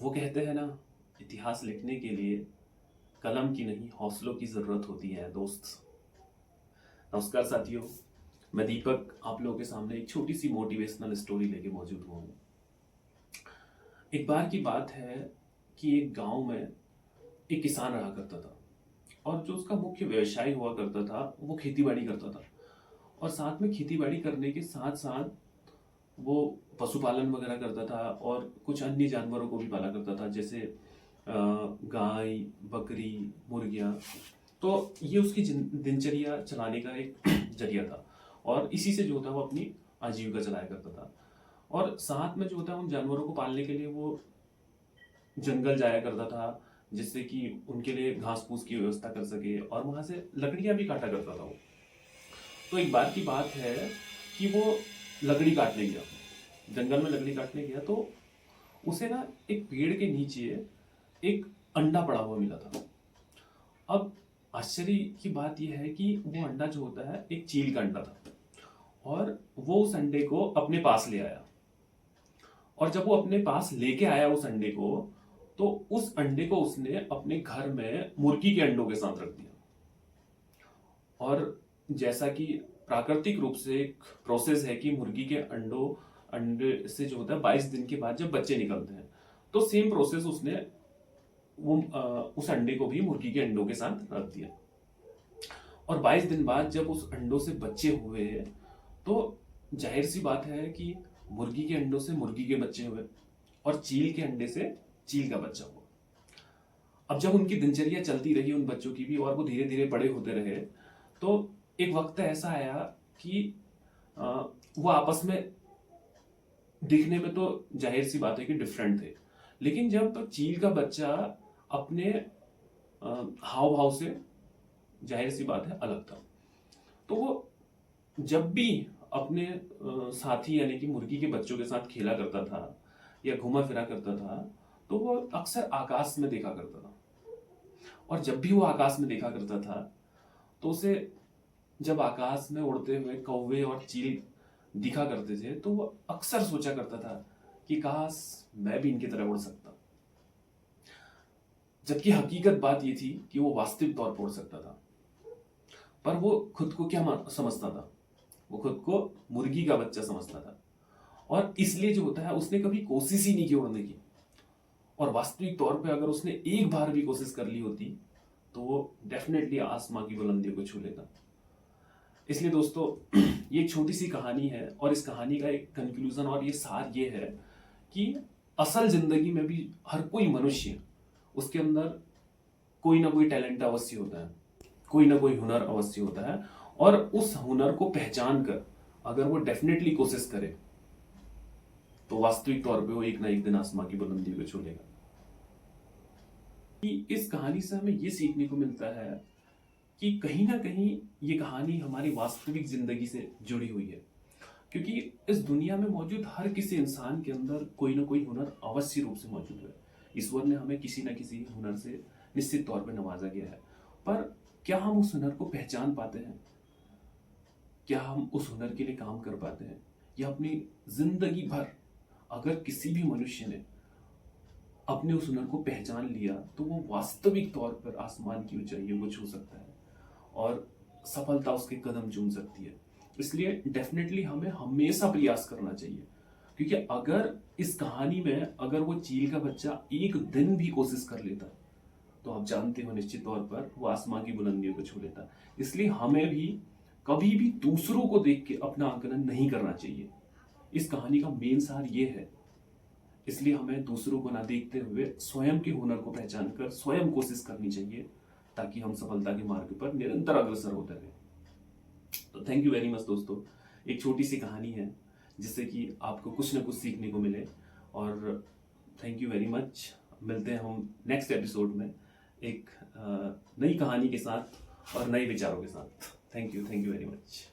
वो कहते हैं ना, इतिहास लिखने के लिए कलम की नहीं हौसलों की ज़रूरत होती है दोस्त। नमस्कार साथियों, मैं दीपक आप लोगों के सामने एक छोटी सी मोटिवेशनल स्टोरी लेके मौजूद हुआ हूँ। एक बार की बात है कि एक गांव में एक किसान रहा करता था और जो उसका मुख्य व्यवसाय हुआ करता था वो खेतीबाड़ी करता था। और साथ में खेतीबाड़ी करने के साथ साथ वो पशुपालन वगैरह करता था और कुछ अन्य जानवरों को भी पाला करता था, जैसे गाय, बकरी, मुर्गियाँ। तो ये उसकी दिनचर्या चलाने का एक जरिया था और इसी से जो होता है वो अपनी आजीविका चलाया करता था। और साथ में जो होता है उन जानवरों को पालने के लिए वो जंगल जाया करता था, जिससे कि उनके लिए घास फूस की व्यवस्था कर सके और वहाँ से लकड़ियाँ भी काटा करता था वो। तो एक बार की बात है कि वो लकड़ी काटने गया, जंगल में लकड़ी काटने गया, तो उसे ना एक पेड़ के नीचे एक अंडा पड़ा हुआ मिला था। अब आश्चर्य की बात यह है कि वो अंडा जो होता है एक चील का अंडा था और वो उस अंडे को अपने पास ले आया। और जब वो अपने पास लेके आया उस अंडे को, तो उस अंडे को उसने अपने घर में मुर्गी के अंडों के साथ रख दिया। और जैसा कि प्राकृतिक रूप से एक प्रोसेस है कि मुर्गी के अंडे से जो होता है 22 दिन के बाद जब बच्चे निकलते हैं, तो सेम प्रोसेस उसने उस अंडे को भी मुर्गी के अंडों के साथ रख दिया। और 22 दिन बाद जब उस अंडों से बच्चे हुए, तो जाहिर सी बात है कि मुर्गी के अंडों से मुर्गी के बच्चे हुए और चील के अंडे से चील का बच्चा हुआ। अब जब उनकी दिनचर्या चलती रही उन बच्चों की भी और वो धीरे धीरे बड़े होते रहे, तो एक वक्त ऐसा आया कि वो आपस में दिखने में तो जाहिर सी बात है कि डिफरेंट थे, लेकिन जब चील का बच्चा अपने हाव भाव से जाहिर सी बात है अलग था, तो वो जब भी अपने साथी यानी कि मुर्गी के बच्चों के साथ खेला करता था या घूमा फिरा करता था, तो वो अक्सर आकाश में देखा करता था। और जब भी वो आकाश में देखा करता था, तो उसे जब आकाश में उड़ते हुए कौवे और चील दिखा करते थे, तो वो अक्सर सोचा करता था कि काश मैं भी इनकी तरह उड़ सकता। जबकि हकीकत बात ये थी कि वो वास्तविक तौर पर उड़ सकता था, पर वो खुद को क्या समझता था? वो खुद को मुर्गी का बच्चा समझता था और इसलिए जो होता है उसने कभी कोशिश ही नहीं की उड़ने की। और वास्तविक तौर पे अगर उसने एक बार भी कोशिश कर ली होती, तो वो डेफिनेटली आसमां की बुलंदियों को छू लेता। इसलिए दोस्तों, ये एक छोटी सी कहानी है और इस कहानी का एक कंक्लूजन और ये सार ये है कि असल जिंदगी में भी हर कोई मनुष्य, उसके अंदर कोई ना कोई टैलेंट अवश्य होता है, कोई ना कोई हुनर अवश्य होता है। और उस हुनर को पहचान कर अगर वो डेफिनेटली कोशिश करे, तो वास्तविक तौर पे वो एक ना एक दिन आसमां की बुलंदी को छू लेगा। कि इस कहानी से हमें ये सीखने को मिलता है कि कहीं ना कहीं ये कहानी हमारी वास्तविक जिंदगी से जुड़ी हुई है, क्योंकि इस दुनिया में मौजूद हर किसी इंसान के अंदर कोई ना कोई हुनर अवश्य रूप से मौजूद है। ईश्वर ने हमें किसी न किसी हुनर से निश्चित तौर पर नवाजा गया है, पर क्या हम उस हुनर को पहचान पाते हैं? क्या हम उस हुनर के लिए काम कर पाते हैं? या अपनी जिंदगी भर अगर किसी भी मनुष्य ने अपने उस हुनर को पहचान लिया, तो वो वास्तविक तौर पर आसमान की ऊंचाइयों को छू सकता है और सफलता उसके कदम चूम सकती है। इसलिए डेफिनेटली हमें हमेशा प्रयास करना चाहिए, क्योंकि अगर इस कहानी में अगर वो चील का बच्चा एक दिन भी कोशिश कर लेता, तो आप जानते हो निश्चित तौर पर वो आसमां की बुलंदियों को छू लेता। इसलिए हमें भी कभी भी दूसरों को देख के अपना आकलन नहीं करना चाहिए। इस कहानी का मेन सार ये है। इसलिए हमें दूसरों को ना देखते हुए स्वयं के हुनर को पहचान कर स्वयं कोशिश करनी चाहिए, ताकि हम सफलता के मार्ग पर निरंतर अग्रसर होते रहें। तो थैंक यू वेरी मच दोस्तों, एक छोटी सी कहानी है जिससे कि आपको कुछ ना कुछ सीखने को मिले। और थैंक यू वेरी मच। मिलते हैं हम नेक्स्ट एपिसोड में एक नई कहानी के साथ और नए विचारों के साथ। Thank you very much.